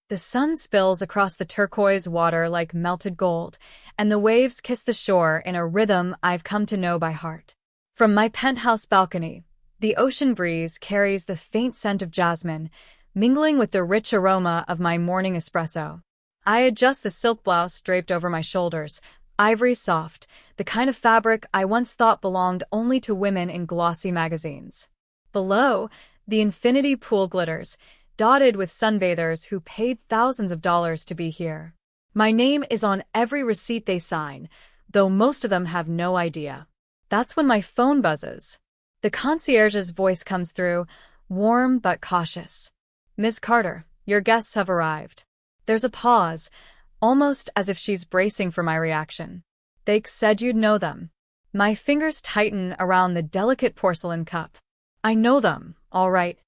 The sun spills across the turquoise water like melted gold, and the waves kiss the shore in a rhythm I've come to know by heart. From my penthouse balcony, the ocean breeze carries the faint scent of jasmine, mingling with the rich aroma of my morning espresso. I adjust the silk blouse draped over my shoulders, ivory soft, the kind of fabric I once thought belonged only to women in glossy magazines. Below, the infinity pool glitters, dotted with sunbathers who paid thousands of dollars to be here. My name is on every receipt they sign, though most of them have no idea. That's when my phone buzzes. The concierge's voice comes through, warm but cautious. "Miss Carter, your guests have arrived." There's a pause, almost as if she's bracing for my reaction. "They said you'd know them." My fingers tighten around the delicate porcelain cup. I know them, all right.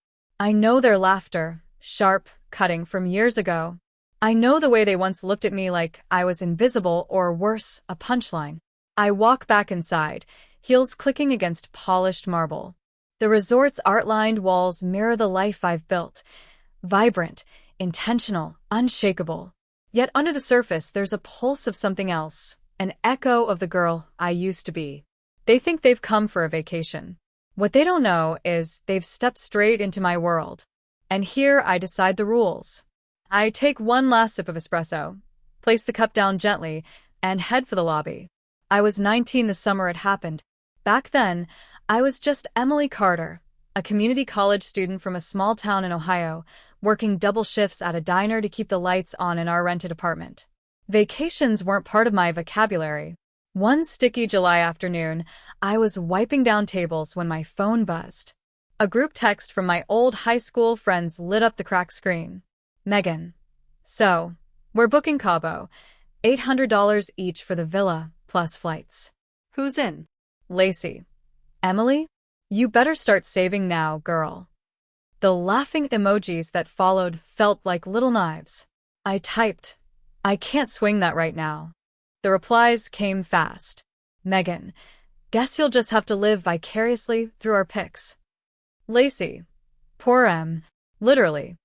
I know their laughter, sharp, cutting from years ago. I know the way they once looked at me like I was invisible or worse, a punchline. I walk back inside, heels clicking against polished marble. The resort's art-lined walls mirror the life I've built. Vibrant, intentional, unshakable. Yet under the surface, there's a pulse of something else, an echo of the girl I used to be. They think they've come for a vacation. What they don't know is they've stepped straight into my world. And here I decide the rules. I take one last sip of espresso, place the cup down gently, and head for the lobby. I was 19 the summer it happened. Back then, I was just Emily Carter, a community college student from a small town in Ohio, working double shifts at a diner to keep the lights on in our rented apartment. Vacations weren't part of my vocabulary. One sticky July afternoon, I was wiping down tables when my phone buzzed. A group text from my old high school friends lit up the cracked screen. "Megan. So, we're booking Cabo. $800 each for the villa, plus flights. Who's in?" "Lacey." "Emily? You better start saving now, girl." The laughing emojis that followed felt like little knives. I typed, "I can't swing that right now." The replies came fast. "Megan, guess you'll just have to live vicariously through our pics." "Lacey. Poor Em." Literally.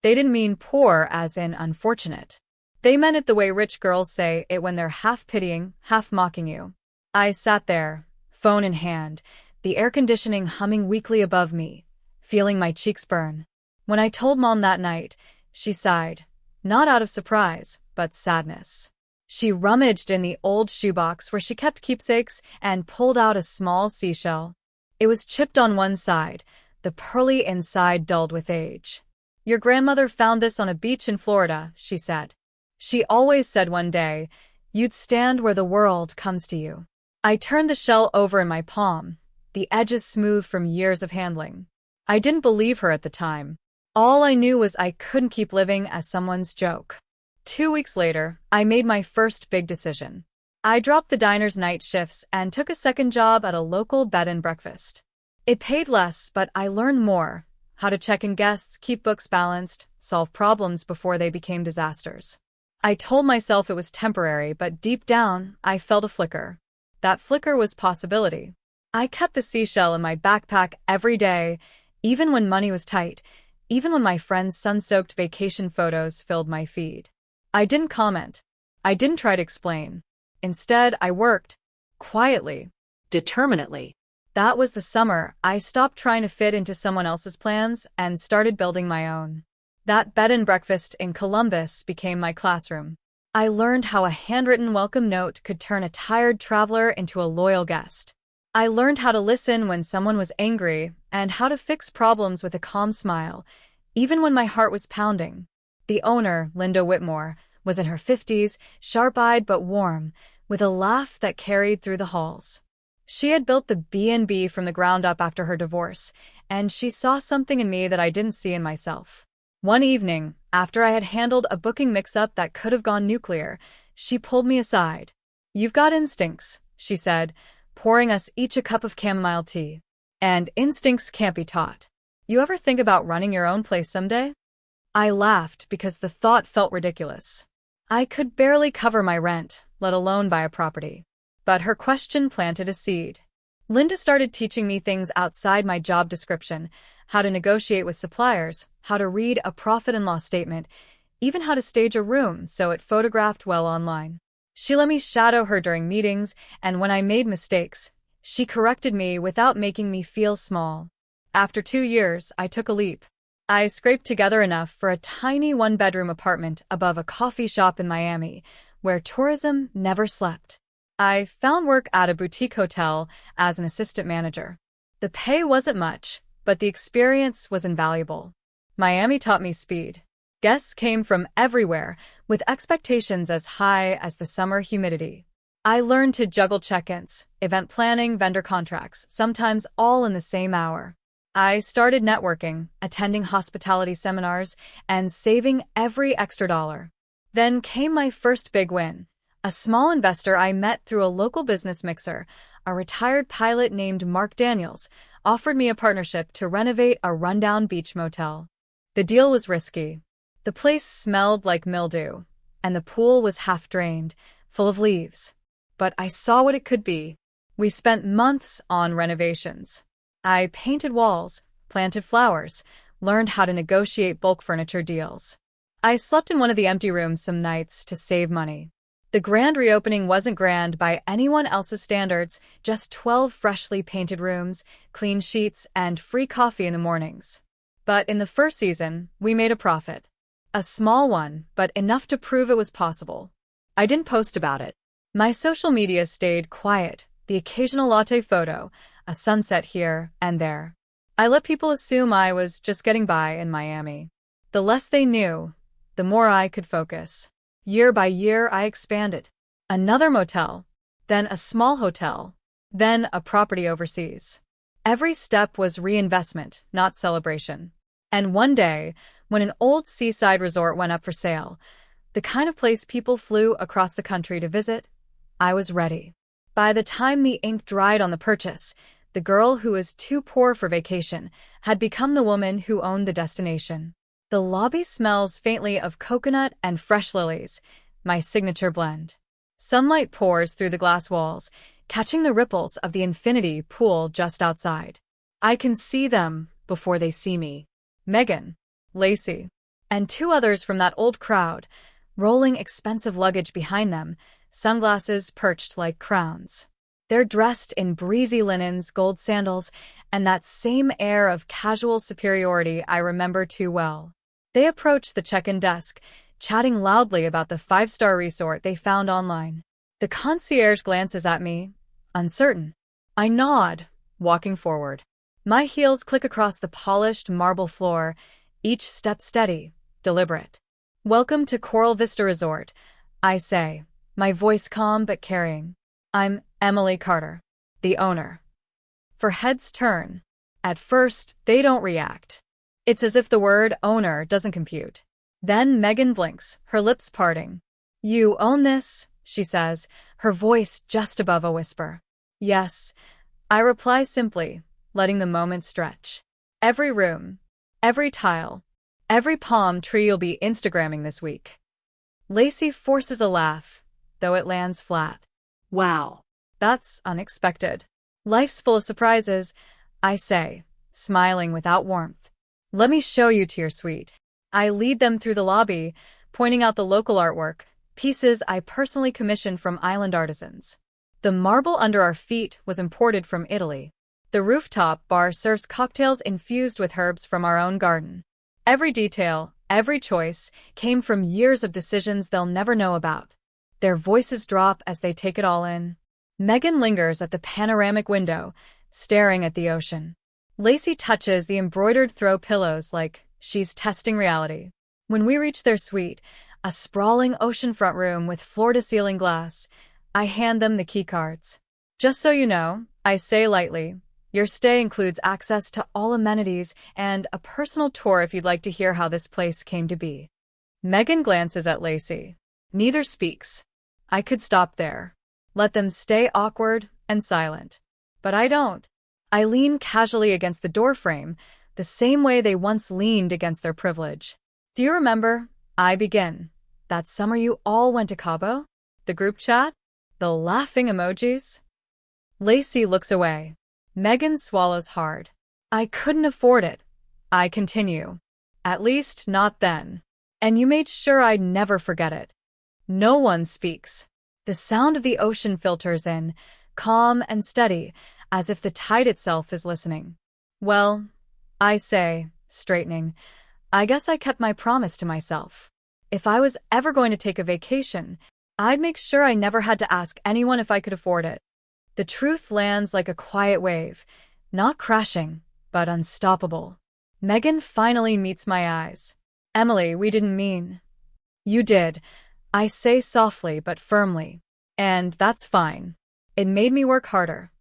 They didn't mean poor as in unfortunate. They meant it the way rich girls say it when they're half pitying, half mocking you. I sat there, phone in hand, the air conditioning humming weakly above me, feeling my cheeks burn. When I told Mom that night, she sighed, not out of surprise, but sadness. She rummaged in the old shoebox where she kept keepsakes and pulled out a small seashell. It was chipped on one side, the pearly inside dulled with age. "Your grandmother found this on a beach in Florida," she said. "She always said one day, you'd stand where the world comes to you." I turned the shell over in my palm, the edges smooth from years of handling. I didn't believe her at the time. All I knew was I couldn't keep living as someone's joke. 2 weeks later, I made my first big decision. I dropped the diner's night shifts and took a second job at a local bed and breakfast. It paid less, but I learned more: how to check in guests, keep books balanced, solve problems before they became disasters. I told myself it was temporary, but deep down, I felt a flicker. That flicker was possibility. I kept the seashell in my backpack every day, even when money was tight, even when my friends' sun-soaked vacation photos filled my feed. I didn't comment. I didn't try to explain. Instead, I worked. Quietly. Determinedly. That was the summer I stopped trying to fit into someone else's plans and started building my own. That bed and breakfast in Columbus became my classroom. I learned how a handwritten welcome note could turn a tired traveler into a loyal guest. I learned how to listen when someone was angry and how to fix problems with a calm smile, even when my heart was pounding. The owner, Linda Whitmore, was in her 50s, sharp-eyed but warm, with a laugh that carried through the halls. She had built the B&B from the ground up after her divorce, and she saw something in me that I didn't see in myself. One evening, after I had handled a booking mix-up that could have gone nuclear, she pulled me aside. "You've got instincts," she said, pouring us each a cup of chamomile tea. "And instincts can't be taught. You ever think about running your own place someday?" I laughed because the thought felt ridiculous. I could barely cover my rent, let alone buy a property. But her question planted a seed. Linda started teaching me things outside my job description: how to negotiate with suppliers, how to read a profit and loss statement, even how to stage a room so it photographed well online. She let me shadow her during meetings, and when I made mistakes, she corrected me without making me feel small. After 2 years, I took a leap. I scraped together enough for a tiny one-bedroom apartment above a coffee shop in Miami, where tourism never slept. I found work at a boutique hotel as an assistant manager. The pay wasn't much, but the experience was invaluable. Miami taught me speed. Guests came from everywhere, with expectations as high as the summer humidity. I learned to juggle check-ins, event planning, vendor contracts, sometimes all in the same hour. I started networking, attending hospitality seminars, and saving every extra dollar. Then came my first big win. A small investor I met through a local business mixer, a retired pilot named Mark Daniels, offered me a partnership to renovate a rundown beach motel. The deal was risky. The place smelled like mildew, and the pool was half-drained, full of leaves. But I saw what it could be. We spent months on renovations. I painted walls, planted flowers, learned how to negotiate bulk furniture deals. I slept in one of the empty rooms some nights to save money. The grand reopening wasn't grand by anyone else's standards, just 12 freshly painted rooms, clean sheets, and free coffee in the mornings. But in the first season, we made a profit. A small one, but enough to prove it was possible. I didn't post about it. My social media stayed quiet, the occasional latte photo, a sunset here and there. I let people assume I was just getting by in Miami. The less they knew, the more I could focus. Year by year, I expanded. Another motel, then a small hotel, then a property overseas. Every step was reinvestment, not celebration. And one day, when an old seaside resort went up for sale, the kind of place people flew across the country to visit, I was ready. By the time the ink dried on the purchase, the girl who was too poor for vacation had become the woman who owned the destination. The lobby smells faintly of coconut and fresh lilies, my signature blend. Sunlight pours through the glass walls, catching the ripples of the infinity pool just outside. I can see them before they see me. Megan, Lacey, and 2 others from that old crowd, rolling expensive luggage behind them, sunglasses perched like crowns. They're dressed in breezy linens, gold sandals, and that same air of casual superiority I remember too well. They approach the check-in desk, chatting loudly about the 5-star resort they found online. The concierge glances at me, uncertain. I nod, walking forward. My heels click across the polished marble floor, each step steady, deliberate. "Welcome to Coral Vista Resort," I say, my voice calm but carrying. "I'm Emily Carter, the owner." For heads turn. At first, they don't react. It's as if the word owner doesn't compute. Then Megan blinks, her lips parting. "You own this," she says, her voice just above a whisper. "Yes," I reply simply, letting the moment stretch. "Every room, every tile, every palm tree you'll be Instagramming this week." Lacey forces a laugh, though it lands flat. "Wow, that's unexpected." "Life's full of surprises," I say, smiling without warmth. "Let me show you to your suite." I lead them through the lobby, pointing out the local artwork, pieces I personally commissioned from island artisans. The marble under our feet was imported from Italy. The rooftop bar serves cocktails infused with herbs from our own garden. Every detail, every choice, came from years of decisions they'll never know about. Their voices drop as they take it all in. Megan lingers at the panoramic window, staring at the ocean. Lacey touches the embroidered throw pillows like she's testing reality. When we reach their suite, a sprawling oceanfront room with floor-to-ceiling glass, I hand them the key cards. "Just so you know," I say lightly, "your stay includes access to all amenities and a personal tour if you'd like to hear how this place came to be." Megan glances at Lacey. Neither speaks. I could stop there. Let them stay awkward and silent. But I don't. I lean casually against the doorframe, the same way they once leaned against their privilege. "Do you remember," I begin, "that summer you all went to Cabo? The group chat? The laughing emojis?" Lacey looks away. Megan swallows hard. "I couldn't afford it," I continue. "At least not then. And you made sure I'd never forget it. No one speaks. The sound of the ocean filters in, calm and steady, as if the tide itself is listening. Well, I say, straightening, I guess I kept my promise to myself. If I was ever going to take a vacation, I'd make sure I never had to ask anyone if I could afford it. The truth lands like a quiet wave, not crashing, but unstoppable. Megan finally meets my eyes. Emily, we didn't mean. You did, I say softly but firmly. And that's fine. It made me work harder.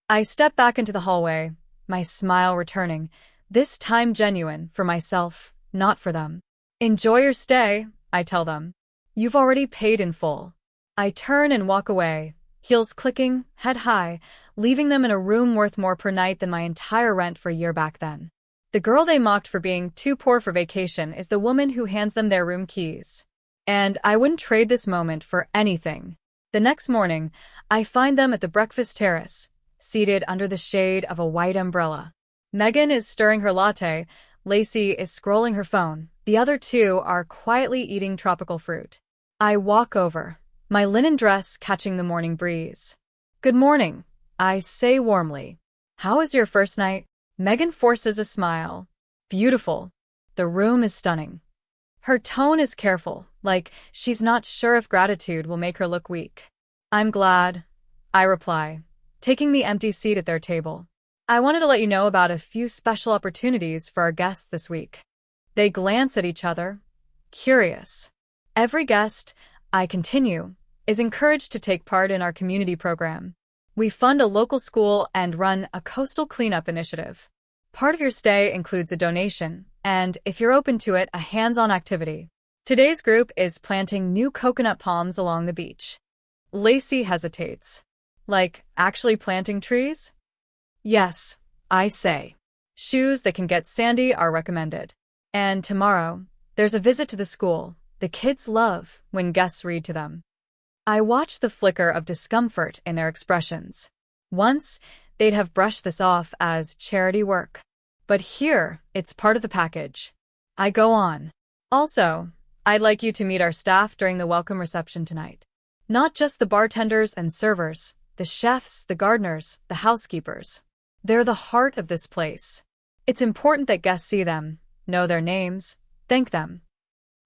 I step back into the hallway, my smile returning, this time genuine for myself, not for them. Enjoy your stay, I tell them. You've already paid in full. I turn and walk away, heels clicking, head high, leaving them in a room worth more per night than my entire rent for a year back then. The girl they mocked for being too poor for vacation is the woman who hands them their room keys. And I wouldn't trade this moment for anything. The next morning, I find them at the breakfast terrace, seated under the shade of a white umbrella. Megan is stirring her latte, Lacey is scrolling her phone, the other two are quietly eating tropical fruit. I walk over, my linen dress catching the morning breeze. Good morning, I say warmly. How was your first night? Megan forces a smile. Beautiful. The room is stunning. Her tone is careful, like she's not sure if gratitude will make her look weak. I'm glad, I reply, taking the empty seat at their table. I wanted to let you know about a few special opportunities for our guests this week. They glance at each other, curious. Every guest, I continue, is encouraged to take part in our community program. We fund a local school and run a coastal cleanup initiative. Part of your stay includes a donation, and if you're open to it, a hands-on activity. Today's group is planting new coconut palms along the beach. Lacey hesitates. Like, actually planting trees? Yes, I say. Shoes that can get sandy are recommended. And tomorrow, there's a visit to the school. The kids love when guests read to them. I watch the flicker of discomfort in their expressions. Once, they'd have brushed this off as charity work. But here, it's part of the package. I go on. Also, I'd like you to meet our staff during the welcome reception tonight. Not just the bartenders and servers, the chefs, the gardeners, the housekeepers. They're the heart of this place. It's important that guests see them, know their names, thank them.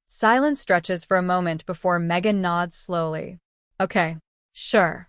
Silence stretches for a moment before Megan nods slowly. Okay, sure.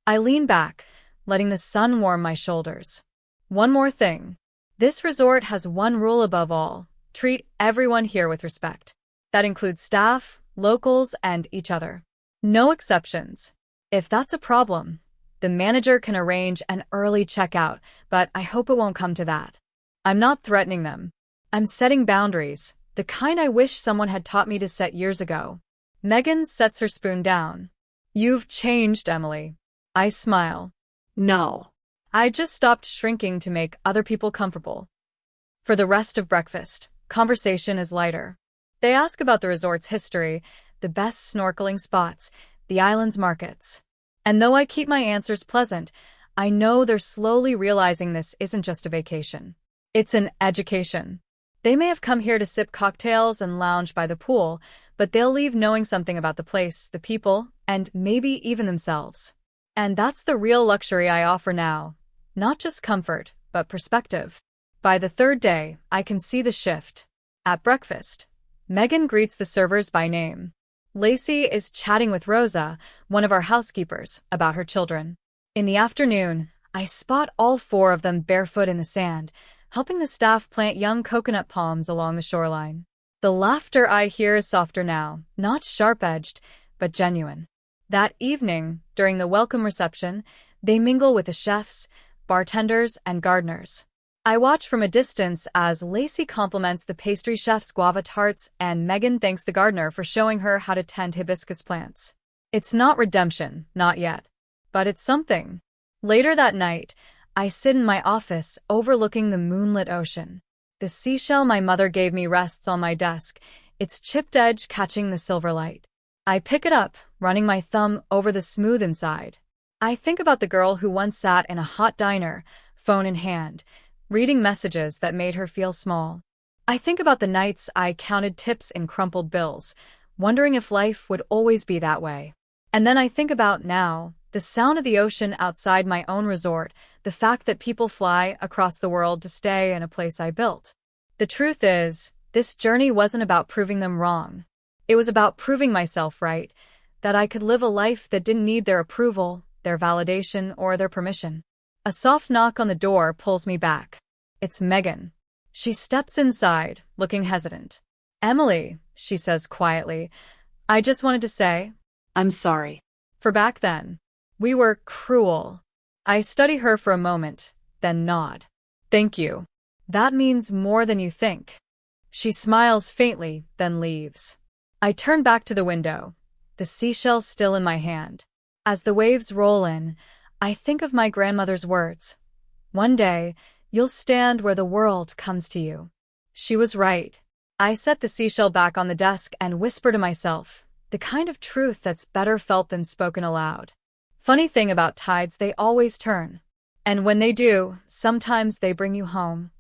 I lean back, letting the sun warm my shoulders. One more thing. This resort has one rule above all. Treat everyone here with respect. That includes staff, locals, and each other. No exceptions. If that's a problem, the manager can arrange an early checkout, but I hope it won't come to that. I'm not threatening them. I'm setting boundaries, the kind I wish someone had taught me to set years ago. Megan sets her spoon down. You've changed, Emily. I smile. No. I just stopped shrinking to make other people comfortable. For the rest of breakfast, conversation is lighter. They ask about the resort's history, the best snorkeling spots, the island's markets. And though I keep my answers pleasant, I know they're slowly realizing this isn't just a vacation. It's an education. They may have come here to sip cocktails and lounge by the pool, but they'll leave knowing something about the place, the people, and maybe even themselves. And that's the real luxury I offer now. Not just comfort, but perspective. By the third day, I can see the shift. At breakfast, Megan greets the servers by name. Lacey is chatting with Rosa, one of our housekeepers, about her children. In the afternoon, I spot all four of them barefoot in the sand, helping the staff plant young coconut palms along the shoreline. The laughter I hear is softer now, not sharp-edged, but genuine. That evening, during the welcome reception, they mingle with the chefs, bartenders, and gardeners. I watch from a distance as Lacey compliments the pastry chef's guava tarts and Megan thanks the gardener for showing her how to tend hibiscus plants. It's not redemption, not yet. But it's something. Later that night, I sit in my office overlooking the moonlit ocean. The seashell my mother gave me rests on my desk, its chipped edge catching the silver light. I pick it up, running my thumb over the smooth inside. I think about the girl who once sat in a hot diner, phone in hand, reading messages that made her feel small. I think about the nights I counted tips in crumpled bills, wondering if life would always be that way. And then I think about now, the sound of the ocean outside my own resort, the fact that people fly across the world to stay in a place I built. The truth is, this journey wasn't about proving them wrong. It was about proving myself right, that I could live a life that didn't need their approval, their validation, or their permission. A soft knock on the door pulls me back. It's Megan. She steps inside, looking hesitant. "Emily," she says quietly, "I just wanted to say, I'm sorry. for back then, we were cruel." I study her for a moment, then nod. "Thank you. That means more than you think." She smiles faintly, then leaves. I turn back to the window, the seashells still in my hand. As the waves roll in, I think of my grandmother's words. "One day, you'll stand where the world comes to you." She was right. I set the seashell back on the desk and whisper to myself, the kind of truth that's better felt than spoken aloud. Funny thing about tides, they always turn. And when they do, sometimes they bring you home.